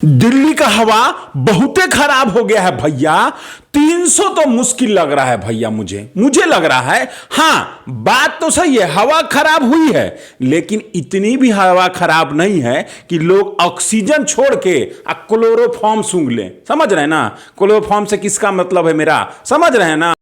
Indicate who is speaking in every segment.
Speaker 1: दिल्ली का हवा बहुत खराब हो गया है भैया। 300 तो मुश्किल लग रहा है भैया, मुझे लग रहा है। हां, बात तो सही है, हवा खराब हुई है, लेकिन इतनी भी हवा खराब नहीं है कि लोग ऑक्सीजन छोड़ के क्लोरोफॉर्म सूंघ लें। समझ रहे हैं ना? क्लोरोफॉर्म से किसका मतलब है मेरा, समझ रहे हैं ना?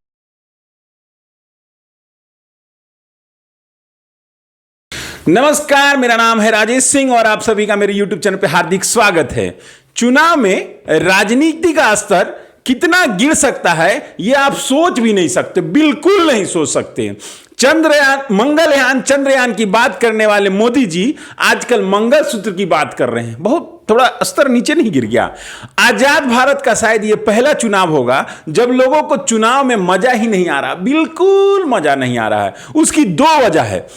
Speaker 1: नमस्कार, मेरा नाम है राजेश सिंह और आप सभी का मेरे YouTube चैनल पे हार्दिक स्वागत है। चुनाव में राजनीति का स्तर कितना गिर सकता है यह आप सोच भी नहीं सकते, बिल्कुल नहीं सोच सकते। मंगलयान चंद्रयान की बात करने वाले मोदी जी आजकल मंगलसूत्र की बात कर रहे हैं। बहुत थोड़ा स्तर नीचे नहीं गिर गया? आजाद भारत का शायद ये पहला चुनाव होगा जब लोगों को चुनाव में मजा ही नहीं आ रहा, बिल्कुल मजा नहीं आ रहा है। उसकी दो वजह है।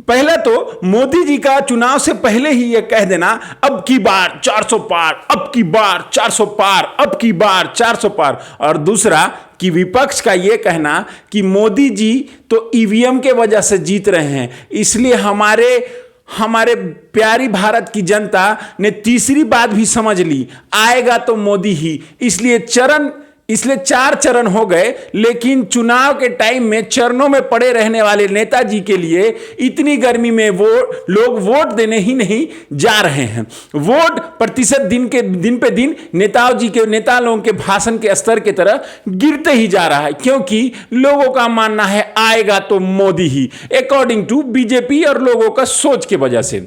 Speaker 1: पहला तो मोदी जी का चुनाव से पहले ही यह कह देना, अब की बार 400 पार, अब की बार 400 पार, अब की बार 400 पार। और दूसरा कि विपक्ष का यह कहना कि मोदी जी तो ईवीएम के वजह से जीत रहे हैं, इसलिए हमारे प्यारी भारत की जनता ने तीसरी बात भी समझ ली, आएगा तो मोदी ही। इसलिए 4 चरण हो गए, लेकिन चुनाव के टाइम में चरणों में पड़े रहने वाले नेताजी के लिए इतनी गर्मी में लोग वोट देने ही नहीं जा रहे हैं। वोट प्रतिशत दिन पे दिन नेता लोगों के भाषण के स्तर की तरह गिरते ही जा रहा है, क्योंकि लोगों का मानना है आएगा तो मोदी ही, अकॉर्डिंग टू बीजेपी और लोगों का सोच के वजह से।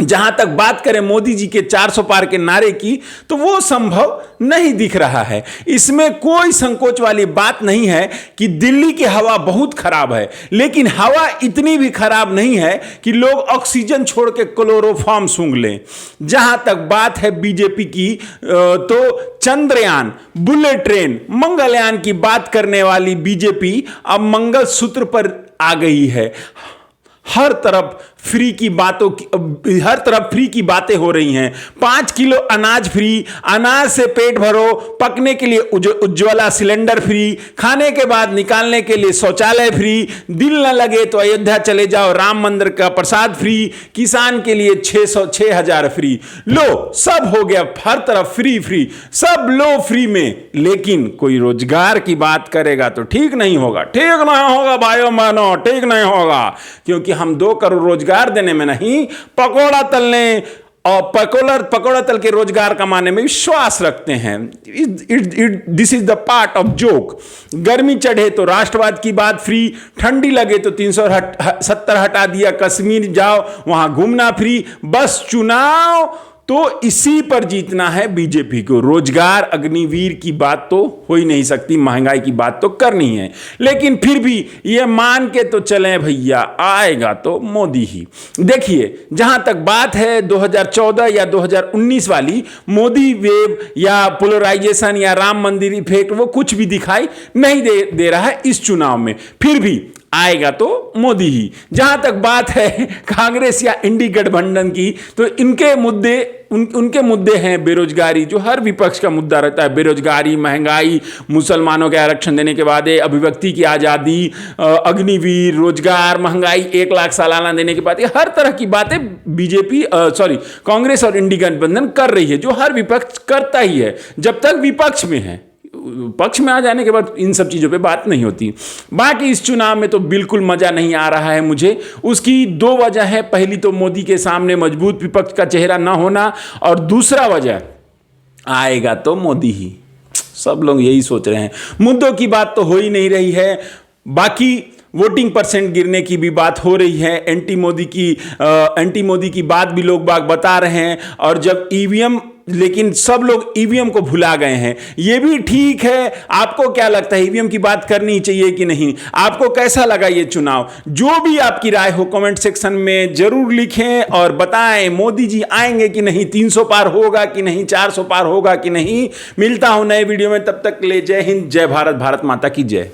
Speaker 1: जहां तक बात करें मोदी जी के 400 पार के नारे की, तो वो संभव नहीं दिख रहा है। इसमें कोई संकोच वाली बात नहीं है कि दिल्ली की हवा बहुत खराब है, लेकिन हवा इतनी भी खराब नहीं है कि लोग ऑक्सीजन छोड़ के क्लोरोफॉर्म सूंघ लें। जहां तक बात है बीजेपी की, तो चंद्रयान, बुलेट ट्रेन, मंगलयान की बात करने वाली बीजेपी अब मंगलसूत्र पर आ गई है। हर तरफ फ्री की बातें हो रही हैं। 5 किलो अनाज फ्री, अनाज से पेट भरो, पकने के लिए उज्ज्वला सिलेंडर फ्री, खाने के बाद निकालने के लिए शौचालय फ्री, दिल न लगे तो अयोध्या चले जाओ, राम मंदिर का प्रसाद फ्री, किसान के लिए 6,000 फ्री। लो, सब हो गया, हर तरफ फ्री, सब लो फ्री में। लेकिन कोई रोजगार की बात करेगा तो ठीक नहीं होगा भाइयों बहनों, ठीक नहीं होगा, क्योंकि हम 2 करोड़ रोजगार देने में नहीं, पकोड़ा तलने और पकोड़ा तल के रोजगार कमाने में विश्वास रखते हैं। This is the part of joke. गर्मी चढ़े तो राष्ट्रवाद की बात फ्री, ठंडी लगे तो 370 हटा दिया, कश्मीर जाओ वहां घूमना फ्री। बस चुनाव तो इसी पर जीतना है बीजेपी को। रोजगार, अग्निवीर की बात तो हो ही नहीं सकती, महंगाई की बात तो करनी है, लेकिन फिर भी ये मान के तो चलें भैया, आएगा तो मोदी ही। देखिए, जहां तक बात है 2014 या 2019 वाली मोदी वेव या पोलराइजेशन या राम मंदिर इफेक्ट, वो कुछ भी दिखाई नहीं दे रहा है इस चुनाव में। फिर भी आएगा तो मोदी ही। जहां तक बात है कांग्रेस या इंडी गठबंधन की, तो उनके मुद्दे हैं बेरोजगारी, जो हर विपक्ष का मुद्दा रहता है। बेरोजगारी, महंगाई, मुसलमानों के आरक्षण देने के बाद अभिव्यक्ति की आज़ादी, अग्निवीर, रोजगार, महंगाई, 1 लाख सालाना देने के बाद, ये हर तरह की बातें कांग्रेस और इंडी गठबंधन कर रही है, जो हर विपक्ष करता ही है जब तक विपक्ष में है। पक्ष में आ जाने के बाद इन सब चीज़ों पे बात नहीं होती। बाकी इस चुनाव में तो बिल्कुल मज़ा नहीं आ रहा है मुझे। उसकी 2 वजह है। पहली तो मोदी के सामने मजबूत विपक्ष का चेहरा ना होना, और दूसरा वजह, आएगा तो मोदी ही। सब लोग यही सोच रहे हैं। मुद्दों की बात तो हो ही नहीं रही है। बाकी वोटिंग परसेंट गिरने की भी बात हो रही है। एंटी मोदी की बात भी लोग बाग बता रहे हैं। और जब ईवीएम, लेकिन सब लोग ईवीएम को भुला गए हैं। ये भी ठीक है। आपको क्या लगता है, ईवीएम की बात करनी चाहिए कि नहीं? आपको कैसा लगा ये चुनाव? जो भी आपकी राय हो कमेंट सेक्शन में जरूर लिखें और बताएं, मोदी जी आएंगे कि नहीं, 300 पार होगा कि नहीं, 400 पार होगा कि नहीं। मिलता हूं नए वीडियो में, तब तक ले जय हिंद, जय भारत, भारत माता की जय।